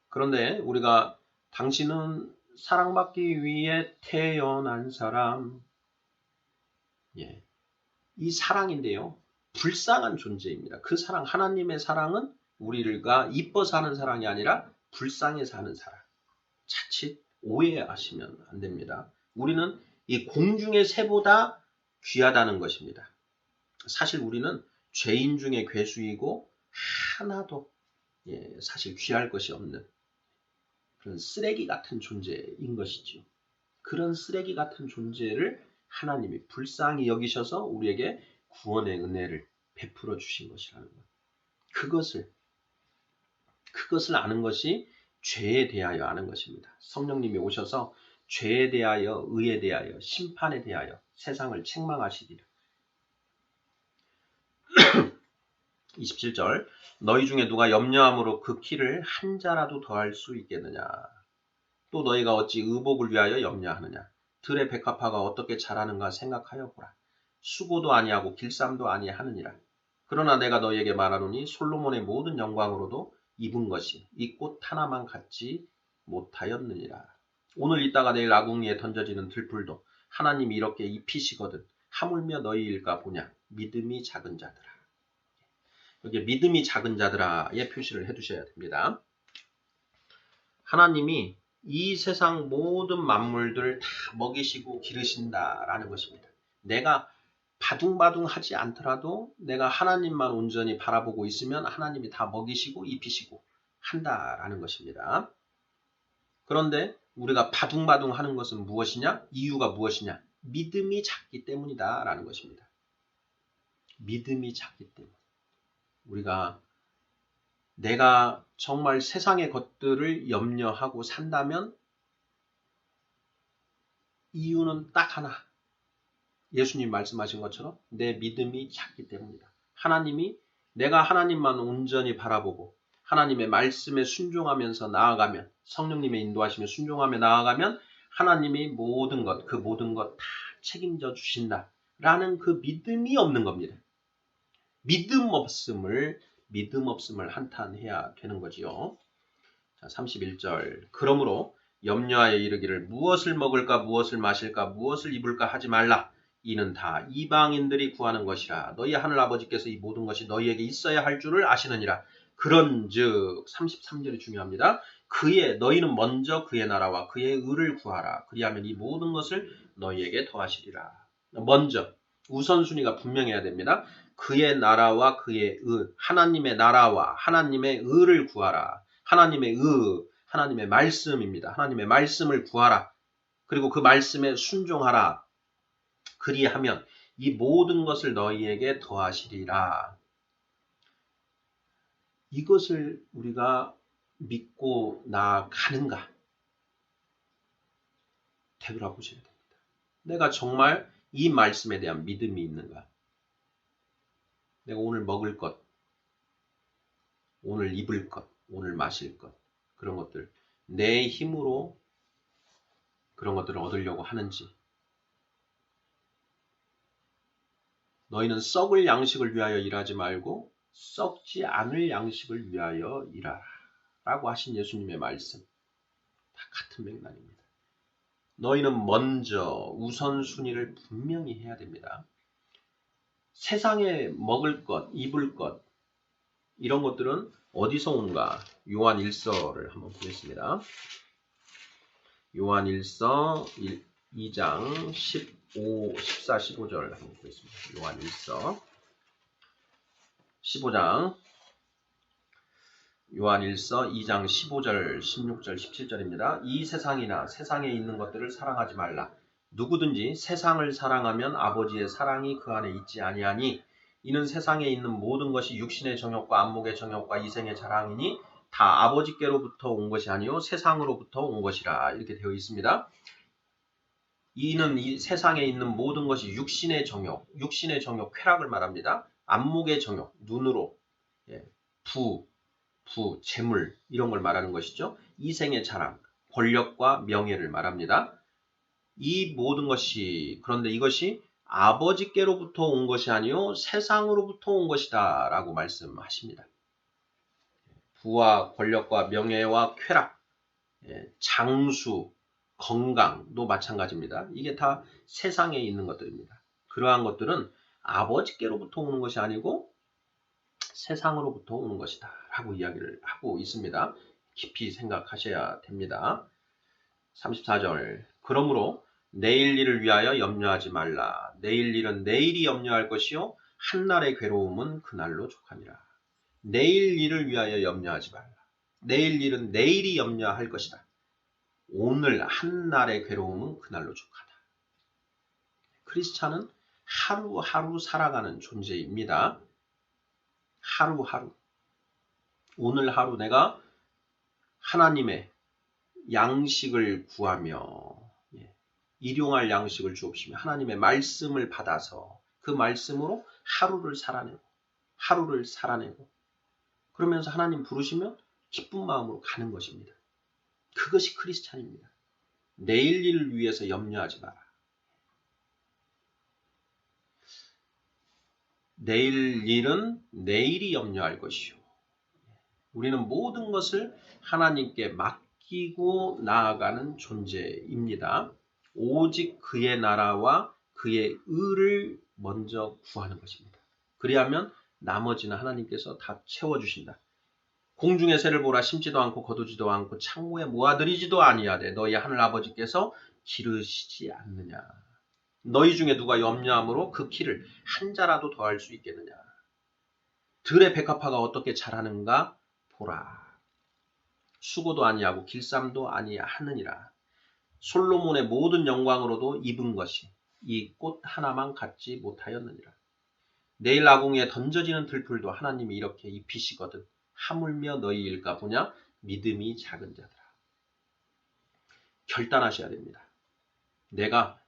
그런데 우리가 당신은 사랑받기 위해 태어난 사람, 이 사랑인데요. 불쌍한 존재입니다. 그 사랑, 하나님의 사랑은 우리가 이뻐서 하는 사랑이 아니라 불쌍해서 하는 사랑. 자칫 오해하시면 안 됩니다. 우리는 이 공중의 새보다 귀하다는 것입니다. 사실 우리는 죄인 중에 괴수이고 하나도 사실 귀할 것이 없는 그런 쓰레기 같은 존재인 것이죠. 그런 쓰레기 같은 존재를 하나님이 불쌍히 여기셔서 우리에게 구원의 은혜를 베풀어 주신 것이라는 것. 그것을 아는 것이 죄에 대하여 아는 것입니다. 성령님이 오셔서 죄에 대하여, 의에 대하여, 심판에 대하여 세상을 책망하시리라. 27절 너희 중에 누가 염려함으로 그 키를 한 자라도 더할 수 있겠느냐. 또 너희가 어찌 의복을 위하여 염려하느냐. 들의 백합화가 어떻게 자라는가 생각하여 보라. 수고도 아니하고 길쌈도 아니하느니라. 그러나 내가 너희에게 말하노니 솔로몬의 모든 영광으로도 입은 것이 이 꽃 하나만 같지 못하였느니라. 오늘 있다가 내일 아궁이에 던져지는 들풀도 하나님이 이렇게 입히시거든 하물며 너희일까 보냐. 믿음이 작은 자들아. 여기 믿음이 작은 자들아의 표시를 해두셔야 됩니다. 하나님이 이 세상 모든 만물들 다 먹이시고 기르신다라는 것입니다. 내가 바둥바둥하지 않더라도 내가 하나님만 온전히 바라보고 있으면 하나님이 다 먹이시고 입히시고 한다라는 것입니다. 그런데 우리가 바둥바둥하는 것은 무엇이냐? 이유가 무엇이냐? 믿음이 작기 때문이다 라는 것입니다. 믿음이 작기 때문에 우리가 내가 정말 세상의 것들을 염려하고 산다면 이유는 딱 하나. 예수님 말씀하신 것처럼 내 믿음이 작기 때문이다. 하나님이 내가 하나님만 온전히 바라보고 하나님의 말씀에 순종하면서 나아가면 성령님의 인도하심에 순종하며 나아가면 하나님이 모든 것, 그 모든 것 다 책임져 주신다라는 그 믿음이 없는 겁니다. 믿음 없음을 한탄해야 되는 거지요. 자, 31절. 그러므로 염려하여 이르기를 무엇을 먹을까 무엇을 마실까 무엇을 입을까 하지 말라. 이는 다 이방인들이 구하는 것이라. 너희 하늘아버지께서 이 모든 것이 너희에게 있어야 할 줄을 아시느니라. 그런즉 33절이 중요합니다. 너희는 먼저 그의 나라와 그의 의를 구하라. 그리하면 이 모든 것을 너희에게 더하시리라. 먼저 우선순위가 분명해야 됩니다. 그의 나라와 그의 의, 하나님의 나라와 하나님의 의를 구하라. 하나님의 의, 하나님의 말씀입니다. 하나님의 말씀을 구하라. 그리고 그 말씀에 순종하라. 그리하면 이 모든 것을 너희에게 더하시리라. 이것을 우리가 믿고 나아가는가? 되돌아보셔야 됩니다. 내가 정말 이 말씀에 대한 믿음이 있는가? 내가 오늘 먹을 것, 오늘 입을 것, 오늘 마실 것, 그런 것들, 내 힘으로 그런 것들을 얻으려고 하는지, 너희는 썩을 양식을 위하여 일하지 말고 썩지 않을 양식을 위하여 일하라 라고 하신 예수님의 말씀, 다 같은 맥락입니다. 너희는 먼저 우선순위를 분명히 해야 됩니다. 세상에 먹을 것, 입을 것, 이런 것들은 어디서 온가? 요한 1서를 한번 보겠습니다. 요한 1서 2장 14, 15절 한번 보겠습니다. 요한 1서 15장 요한 1서 2장 15절, 16절, 17절입니다. 이 세상이나 세상에 있는 것들을 사랑하지 말라. 누구든지 세상을 사랑하면 아버지의 사랑이 그 안에 있지 아니하니 이는 세상에 있는 모든 것이 육신의 정욕과 안목의 정욕과 이생의 자랑이니 다 아버지께로부터 온 것이 아니요 세상으로부터 온 것이라 이렇게 되어 있습니다. 이는 이 세상에 있는 모든 것이 육신의 정욕 쾌락을 말합니다. 안목의 정욕, 눈으로 재물 이런 걸 말하는 것이죠. 이생의 자랑, 권력과 명예를 말합니다. 이 모든 것이 그런데 이것이 아버지께로부터 온 것이 아니요 세상으로부터 온 것이다 라고 말씀하십니다. 부와 권력과 명예와 쾌락, 장수, 건강도 마찬가지입니다. 이게 다 세상에 있는 것들입니다. 그러한 것들은 아버지께로부터 오는 것이 아니고 세상으로부터 오는 것이다 라고 이야기를 하고 있습니다. 깊이 생각하셔야 됩니다. 34절. 그러므로 내일 일을 위하여 염려하지 말라. 내일 일은 내일이 염려할 것이요 한날의 괴로움은 그날로 족하니라. 내일 일을 위하여 염려하지 말라. 내일 일은 내일이 염려할 것이다. 오늘 한날의 괴로움은 그날로 족하다. 크리스찬은 하루하루 살아가는 존재입니다. 하루하루. 오늘 하루 내가 하나님의 양식을 구하며 일용할 양식을 주옵시며 하나님의 말씀을 받아서 그 말씀으로 하루를 살아내고 그러면서 하나님 부르시면 기쁜 마음으로 가는 것입니다. 그것이 크리스찬입니다. 내일 일을 위해서 염려하지 마라. 내일 일은 내일이 염려할 것이요. 우리는 모든 것을 하나님께 맡기고 나아가는 존재입니다. 오직 그의 나라와 그의 의를 먼저 구하는 것입니다. 그리하면 나머지는 하나님께서 다 채워주신다. 공중의 새를 보라. 심지도 않고 거두지도 않고 창고에 모아들이지도 아니하되 너희 하늘 아버지께서 기르시지 않느냐. 너희 중에 누가 염려함으로 그 키를 한 자라도 더할 수 있겠느냐. 들의 백합화가 어떻게 자라는가 보라. 수고도 아니하고 길쌈도 아니하느니라. 솔로몬의 모든 영광으로도 입은 것이 이 꽃 하나만 갖지 못하였느니라. 내일 아궁이에 던져지는 들풀도 하나님이 이렇게 입히시거든 하물며 너희일까 보냐. 믿음이 작은 자들아. 결단하셔야 됩니다. 내가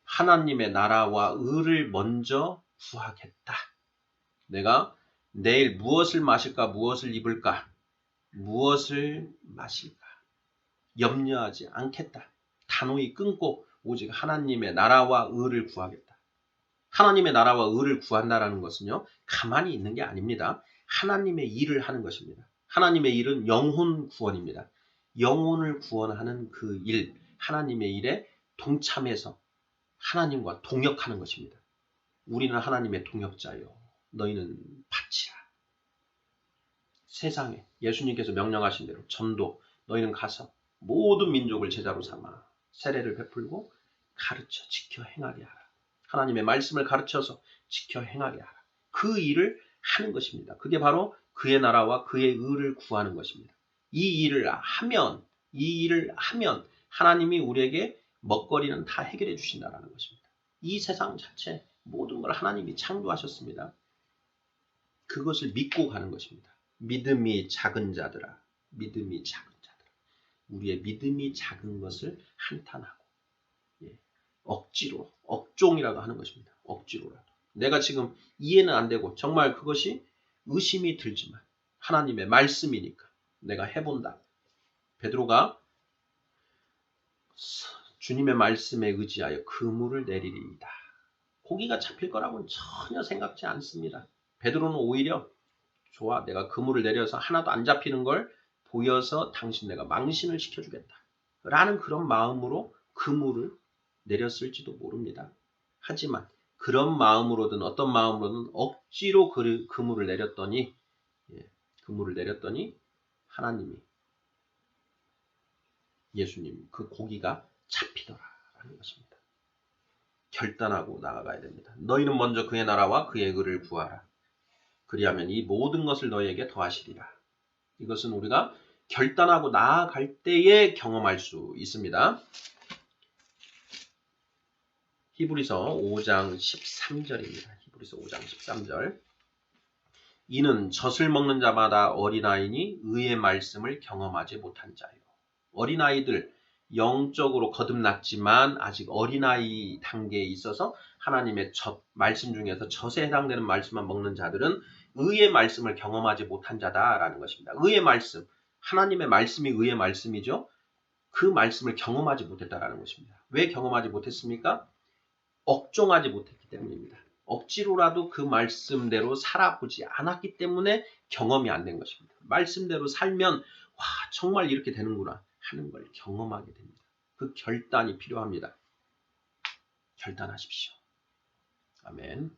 하나님의 나라와 의를 먼저 구하겠다. 내가 내일 무엇을 마실까, 무엇을 입을까, 무엇을 마실까 염려하지 않겠다. 단호히 끊고 오직 하나님의 나라와 의를 구하겠다. 하나님의 나라와 의를 구한다라는 것은요, 가만히 있는 게 아닙니다. 하나님의 일을 하는 것입니다. 하나님의 일은 영혼 구원입니다. 영혼을 구원하는 그 일, 하나님의 일에 동참해서 하나님과 동역하는 것입니다. 우리는 하나님의 동역자요. 너희는 바치라. 세상에 예수님께서 명령하신 대로 전도, 너희는 가서 모든 민족을 제자로 삼아 세례를 베풀고 가르쳐 지켜 행하게 하라. 하나님의 말씀을 가르쳐서 지켜 행하게 하라. 그 일을 하는 것입니다. 그게 바로 그의 나라와 그의 의를 구하는 것입니다. 이 일을 하면 하나님이 우리에게 먹거리는 다 해결해 주신다는 것입니다. 이 세상 자체 모든 걸 하나님이 창조하셨습니다. 그것을 믿고 가는 것입니다. 믿음이 작은 자들아. 믿음이 작은 자들아. 우리의 믿음이 작은 것을 한탄하고 억지로, 억종이라고 하는 것입니다. 억지로라도. 내가 지금 이해는 안 되고 정말 그것이 의심이 들지만 하나님의 말씀이니까 내가 해본다. 베드로가 주님의 말씀에 의지하여 그물을 내리리이다. 고기가 잡힐 거라고는 전혀 생각지 않습니다. 베드로는 오히려 좋아, 내가 그물을 내려서 하나도 안 잡히는 걸 보여서 당신 내가 망신을 시켜주겠다. 라는 그런 마음으로 그물을 내렸을지도 모릅니다. 하지만 그런 마음으로든 어떤 마음으로든 억지로 그물을 내렸더니 하나님이 예수님 그 고기가 잡히더라라는 것입니다. 결단하고 나아가야 됩니다. 너희는 먼저 그의 나라와 그의 의를 구하라. 그리하면 이 모든 것을 너희에게 더하시리라. 이것은 우리가 결단하고 나아갈 때에 경험할 수 있습니다. 히브리서 5장 13절입니다. 히브리서 5장 13절. 이는 젖을 먹는 자마다 어린아이니 의의 말씀을 경험하지 못한 자요. 어린아이들 영적으로 거듭났지만 아직 어린아이 단계에 있어서 하나님의 말씀 중에서 젖에 해당되는 말씀만 먹는 자들은 의의 말씀을 경험하지 못한 자다라는 것입니다. 의의 말씀, 하나님의 말씀이 의의 말씀이죠. 그 말씀을 경험하지 못했다라는 것입니다. 왜 경험하지 못했습니까? 억종하지 못했기 때문입니다. 억지로라도 그 말씀대로 살아보지 않았기 때문에 경험이 안 된 것입니다. 말씀대로 살면 와 정말 이렇게 되는구나 하는 걸 경험하게 됩니다. 그 결단이 필요합니다. 결단하십시오. 아멘.